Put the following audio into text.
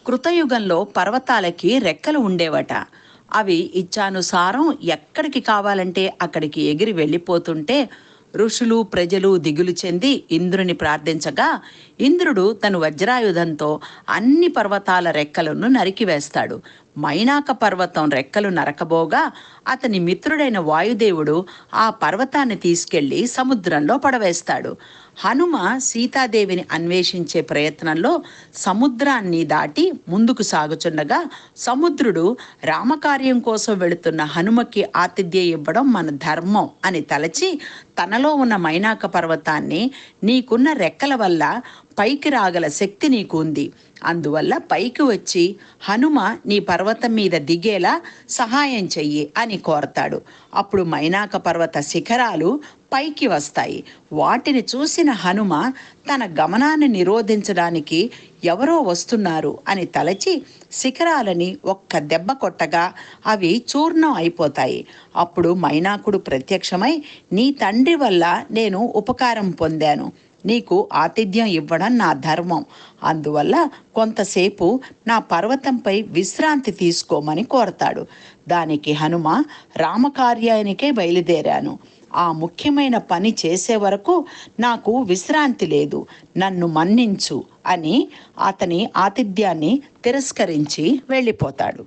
కృతయుగంలో పర్వతాలకి రెక్కలు ఉండేవట. అవి ఇచ్ఛానుసారం ఎక్కడికి కావాలంటే అక్కడికి ఎగిరి వెళ్ళిపోతుంటే ఋషులు ప్రజలు దిగులు చెంది ఇంద్రుని ప్రార్థించగా ఇంద్రుడు తన వజ్రాయుధంతో అన్ని పర్వతాల రెక్కలను నరికివేస్తాడు. మైనాక పర్వతం రెక్కలు నరకబోగా అతని మిత్రుడైన వాయుదేవుడు ఆ పర్వతాన్ని తీసుకెళ్లి సముద్రంలో పడవేస్తాడు. హనుమ సీతాదేవిని అన్వేషించే ప్రయత్నంలో సముద్రాన్ని దాటి ముందుకు సాగుచుండగా సముద్రుడు రామకార్యం కోసం వెళుతున్న హనుమకి ఆతిథ్యం ఇవ్వడం మన ధర్మం అని తలచి తనలో ఉన్న మైనాక పర్వతాన్ని, నీకున్న రెక్కల వల్ల పైకి రాగల శక్తి నీకు ఉంది, అందువల్ల పైకి వచ్చి హనుమ నీ పర్వతం మీద దిగేలా సహాయం చెయ్యి అని కోరతాడు. అప్పుడు మైనాక పర్వత శిఖరాలు పైకి వస్తాయి. వాటిని చూసిన హనుమ తన గమనాన్ని నిరోధించడానికి ఎవరో వస్తున్నారు అని తలచి శిఖరాలని ఒక్క దెబ్బ కొట్టగా అవి చూర్ణం అయిపోతాయి. అప్పుడు మైనాకుడు ప్రత్యక్షమై, నీ తండ్రి వల్ల నేను ఉపకారం పొందాను, నీకు ఆతిథ్యం ఇవ్వడం నా ధర్మం, అందువల్ల కొంతసేపు నా పర్వతంపై విశ్రాంతి తీసుకోమని కోరతాడు. దానికి హనుమ, రామకార్యానికే బయలుదేరాను, ఆ ముఖ్యమైన పని చేసే వరకు నాకు విశ్రాంతి లేదు, నన్ను మన్నించు అని అతని ఆతిథ్యాన్ని తిరస్కరించి వెళ్ళిపోతాడు.